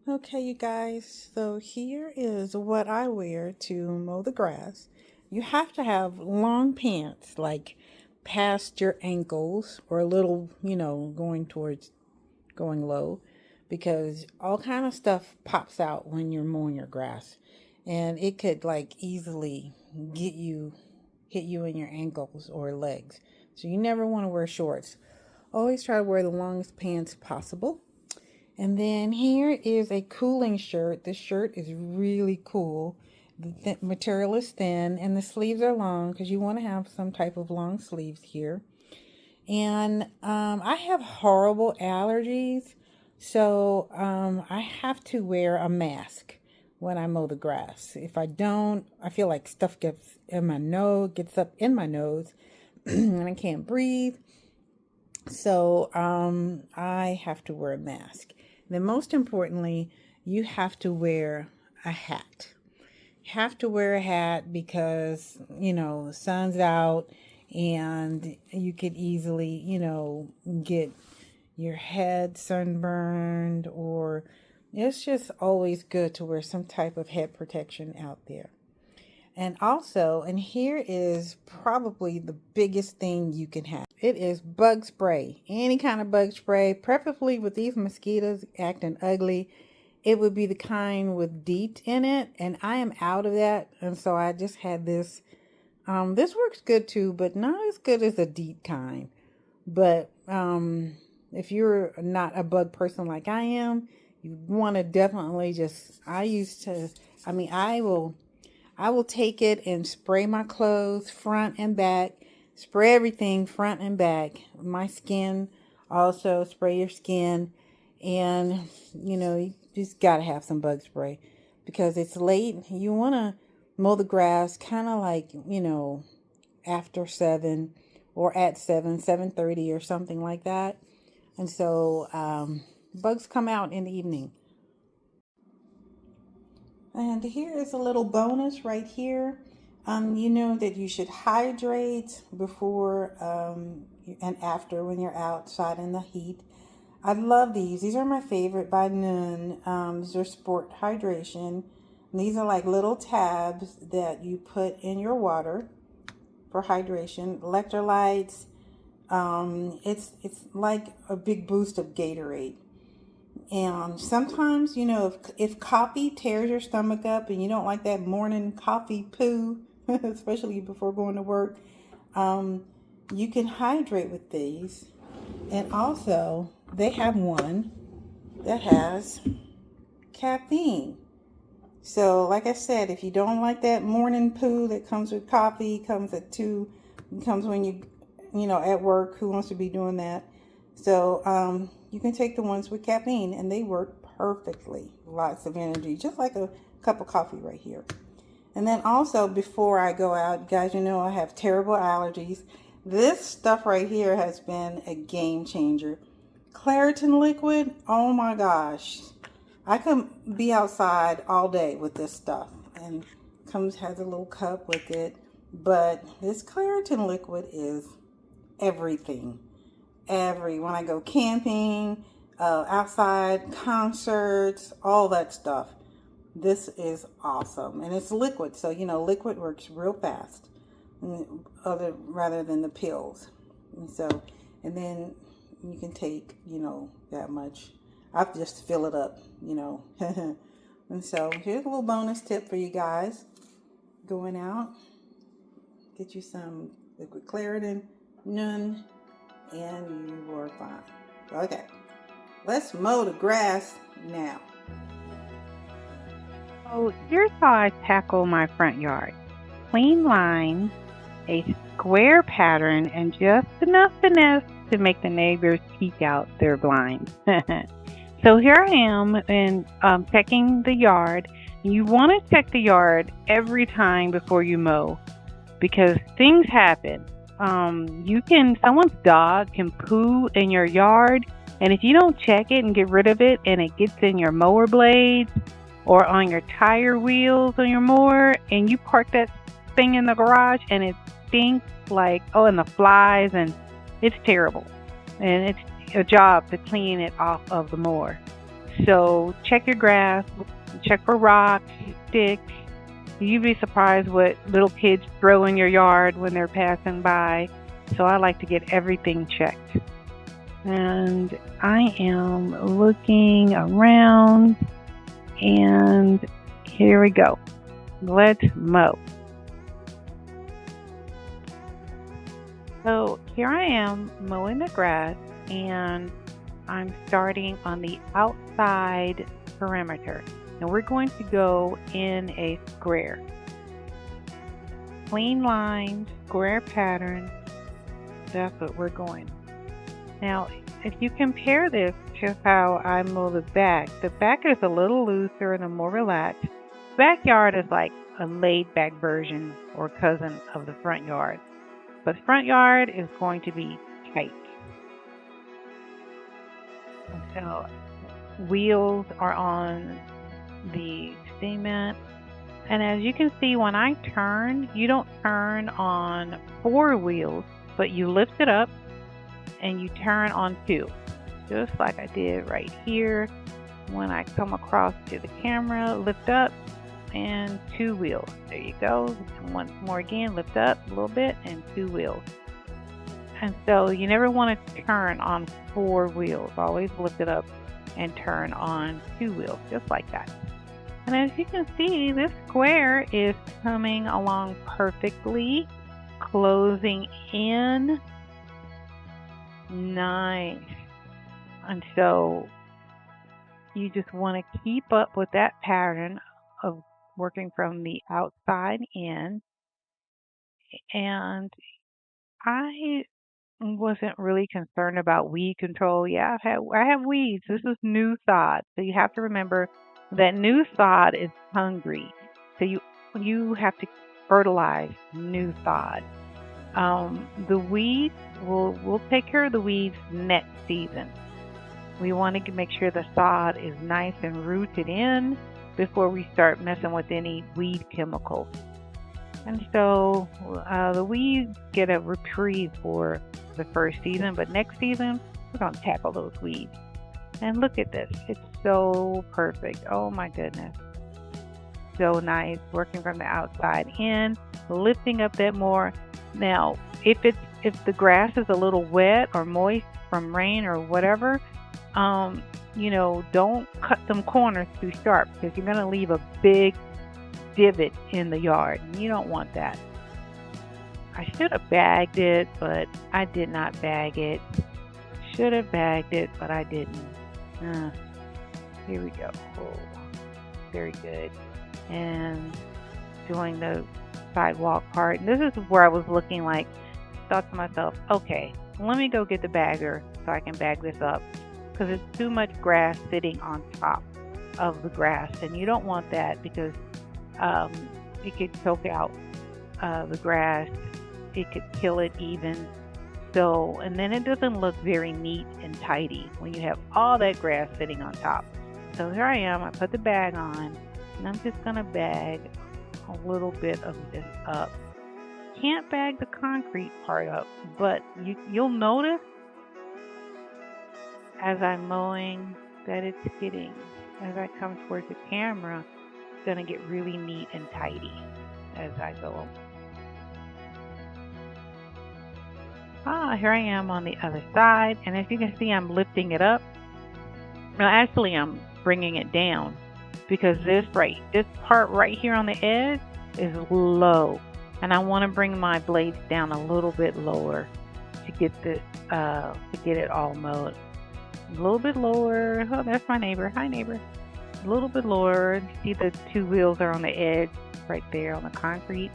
Okay, you guys, so here is what I wear to mow the grass. You have to have long pants, like past your ankles or a little, going towards going low, because all kind of stuff pops out when you're mowing your grass. And it could like easily hit you in your ankles or legs. So you never want to wear shorts. Always try to wear the longest pants possible. And then here is a cooling shirt. This shirt is really cool. The material is thin and the sleeves are long because you want to have some type of long sleeves here. And I have horrible allergies, so I have to wear a mask when I mow the grass. If I don't, I feel like stuff gets up in my nose, and I can't breathe. So I have to wear a mask. Then most importantly, you have to wear a hat. You have to wear a hat because, the sun's out and you could easily, get your head sunburned, or it's just always good to wear some type of head protection out there. And also, and here is probably the biggest thing you can have. It is bug spray. Any kind of bug spray, preferably with these mosquitoes acting ugly. It would be the kind with DEET in it, and I am out of that. And so I just had this. This works good too, but not as good as the DEET kind. But if you're not a bug person like I am, you want to definitely I will take it and spray my clothes front and back, spray everything front and back. My skin also, spray your skin. And, you just got to have some bug spray because it's late. You want to mow the grass kind of like, after 7 or at 7:30 or something like that. And so bugs come out in the evening. And here is a little bonus right here. You know that you should hydrate before and after when you're outside in the heat. I love these. These are my favorite by Noon. These are sport hydration. And these are like little tabs that you put in your water for hydration. Electrolytes. It's like a big boost of Gatorade. And sometimes, if coffee tears your stomach up and you don't like that morning coffee poo, especially before going to work, you can hydrate with these. And also, they have one that has caffeine. So, like I said, if you don't like that morning poo that comes with coffee, comes at 2, comes when at work, who wants to be doing that? So, you can take the ones with caffeine and they work perfectly. Lots of energy, just like a cup of coffee right here. And then also, before I go out, guys, I have terrible allergies. This stuff right here has been a game changer. Claritin liquid, oh my gosh. I could be outside all day with this stuff. And has a little cup with it. But this Claritin liquid is everything. When I go camping, outside, concerts, all that stuff. This is awesome. And it's liquid, so liquid works real fast rather than the pills. And then you can take, that much. I just fill it up, And so here's a little bonus tip for you guys. Going out, get you some liquid Claritin, None, and you are fine. Okay, let's mow the grass now. So here's how I tackle my front yard. Clean lines, a square pattern, and just enough finesse to make the neighbors peek out their blinds. So here I am and checking the yard. You want to check the yard every time before you mow because things happen. Someone's dog can poo in your yard, and if you don't check it and get rid of it and it gets in your mower blades or on your tire wheels on your mower and you park that thing in the garage and it stinks and the flies, and it's terrible. And it's a job to clean it off of the mower. So check your grass, check for rocks, sticks. You'd be surprised what little kids throw in your yard when they're passing by. So I like to get everything checked. And I am looking around, and here we go. Let's mow. So here I am mowing the grass, and I'm starting on the outside perimeter. And we're going to go in a square. Clean lines, square pattern. That's what we're going. Now, if you compare this to how I mow the back is a little looser and more relaxed. Backyard is like a laid back version or cousin of the front yard. But front yard is going to be tight. So wheels are on the cement. And as you can see, when I turn, you don't turn on 4 wheels, but you lift it up and you turn on 2. Just like I did right here. When I come across to the camera, lift up and 2 wheels. There you go. And once more again, lift up a little bit and 2 wheels. And so you never want to turn on 4 wheels. Always lift it up and turn on 2 wheels, just like that. And as you can see, this square is coming along perfectly, closing in. Nice. And so you just want to keep up with that pattern of working from the outside in. And I wasn't really concerned about weed control. Yeah, I have weeds. This is new sod. So you have to remember that new sod is hungry. So you have to fertilize new sod. The weeds, we'll take care of the weeds next season. We want to make sure the sod is nice and rooted in before we start messing with any weed chemicals. And so the weeds get a reprieve for the first season, but next season we're going to tackle those weeds. And look at this. It's so perfect. Oh my goodness. So nice. Working from the outside in, lifting up that more. Now, if the grass is a little wet or moist from rain or whatever, don't cut them corners too sharp because you're going to leave a big divot in the yard. And you don't want that. I should have bagged it, but I did not bag it. Should have bagged it, but I didn't. Here we go. Oh, very good. And doing the sidewalk part. And this is where I was looking like, thought to myself, okay, let me go get the bagger so I can bag this up because it's too much grass sitting on top of the grass. And you don't want that because it could choke out the grass. It could kill it even. So, and then it doesn't look very neat and tidy when you have all that grass sitting on top. So here I am. I put the bag on, and I'm just going to bag a little bit of this up. Can't bag the concrete part up, but you'll notice as I'm mowing that it's getting, as I come towards the camera, it's going to get really neat and tidy as I go. Here I am on the other side, and as you can see, I'm lifting it up. No, actually, I'm bringing it down because this part right here on the edge is low, and I want to bring my blades down a little bit lower to get this, to get it all mowed. A little bit lower. Oh, that's my neighbor. Hi, neighbor. A little bit lower. See the 2 wheels are on the edge right there on the concrete.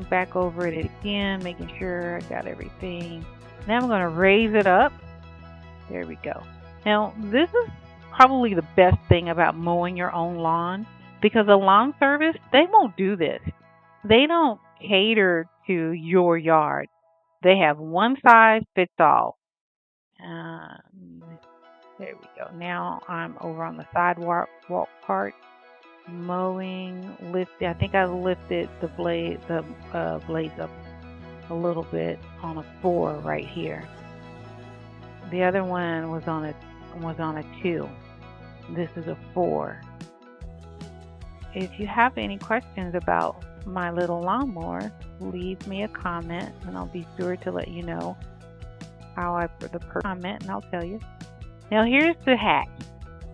Back over it again, making sure I got everything. Now I'm going to raise it up. There we go. Now, this is probably the best thing about mowing your own lawn because a lawn service, they won't do this. They don't cater to your yard. They have one size fits all. There we go. Now I'm over on the sidewalk part. Mowing, I think I lifted the blades up a little bit on a 4 right here. The other one was on a was on a 2. This is a 4. If you have any questions about my little lawnmower, leave me a comment and I'll be sure to let you know the comment, and I'll tell you. Now here's the hack.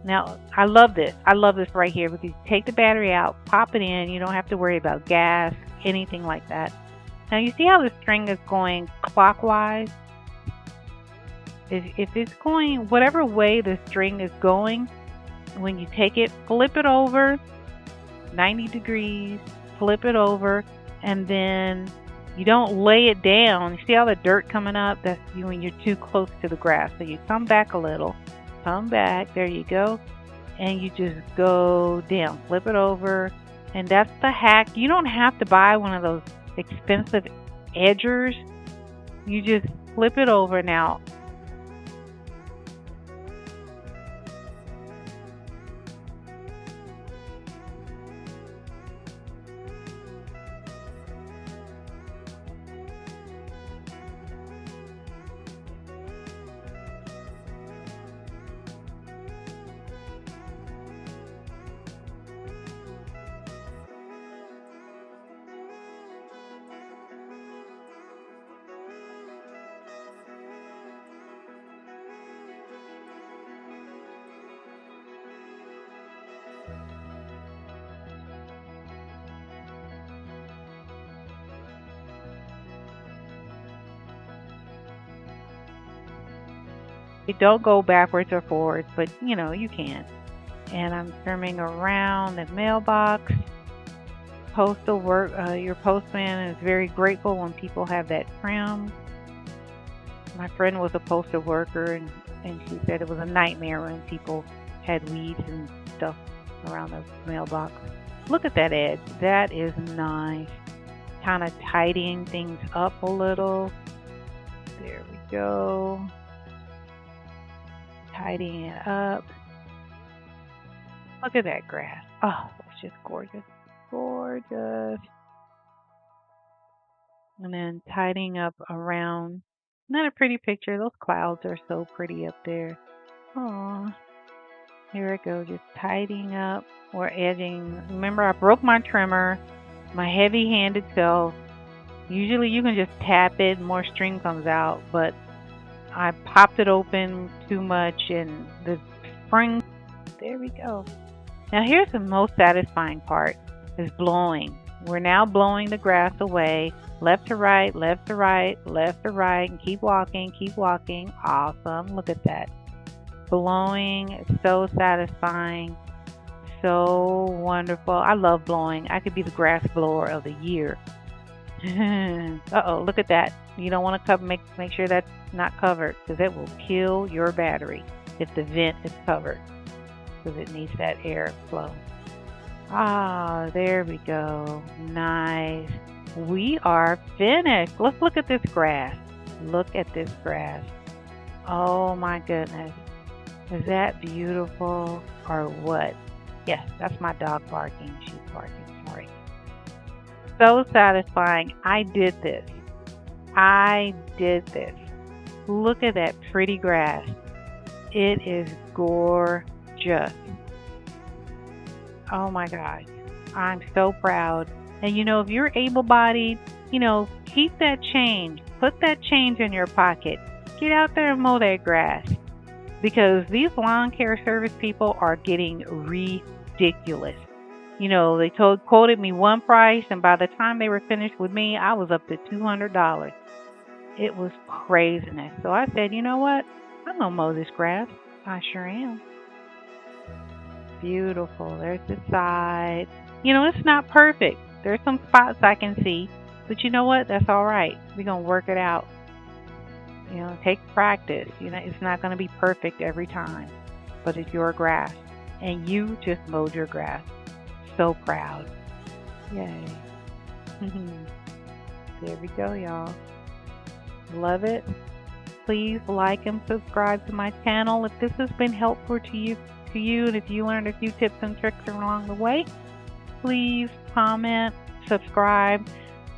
Now I love this. I love this right here because you take the battery out, pop it in. You don't have to worry about gas, anything like that. Now you see how the string is going clockwise? If it's going whatever way the string is going, when you take it, flip it over 90 degrees, flip it over, and then you don't lay it down. You see all the dirt coming up? That's when you're too close to the grass. So you come back a little, come back, there you go, and you just go down, flip it over, and that's the hack. You don't have to buy one of those expensive edgers. You just flip it over. Now don't go backwards or forwards, but you can. And I'm trimming around the mailbox. Postal work. Your postman is very grateful when people have that trim. My friend was a postal worker, and she said it was a nightmare when people had weeds and stuff around the mailbox. Look at that edge. That is nice. Kind of tidying things up a little. There we go. Tidying it up. Look at that grass. Oh, that's just gorgeous. Gorgeous. And then tidying up around. Not a pretty picture. Those clouds are so pretty up there. Aw. Here we go. Just tidying up or edging. Remember, I broke my trimmer. My heavy-handed self. Usually you can just tap it, more string comes out, but I popped it open too much and the spring, there we go. Now here's the most satisfying part, is blowing. We're now blowing the grass away, left to right, left to right, left to right, and keep walking, keep walking. Awesome, look at that. Blowing is so satisfying, so wonderful. I love blowing. I could be the grass blower of the year. Uh-oh, look at that. You don't want to make sure that's not covered because it will kill your battery if the vent is covered because it needs that air flow. Ah, there we go. Nice. We are finished. Let's look at this grass. Look at this grass. Oh my goodness. Is that beautiful or what? Yes, that's my dog barking. She's barking. Sorry. So satisfying. I did this. Look at that pretty grass. It is gorgeous. Oh my gosh. I'm so proud. And if you're able-bodied, keep that change. Put that change in your pocket. Get out there and mow that grass. Because these lawn care service people are getting ridiculous. They quoted me one price, and by the time they were finished with me, I was up to $200. It was craziness. So I said, you know what? I'm going to mow this grass. I sure am. Beautiful. There's the side. It's not perfect. There's some spots I can see, but you know what? That's all right. We're going to work it out. Take practice. It's not going to be perfect every time, but it's your grass, and you just mowed your grass. So proud. Yay. There we go, y'all. Love it. Please like and subscribe to my channel if this has been helpful to you, and if you learned a few tips and tricks along the way. Please comment, subscribe.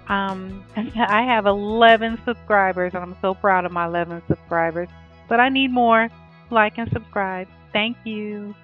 I have 11 subscribers, and I'm so proud of my 11 subscribers, but I need more. like, and subscribe. Thank you.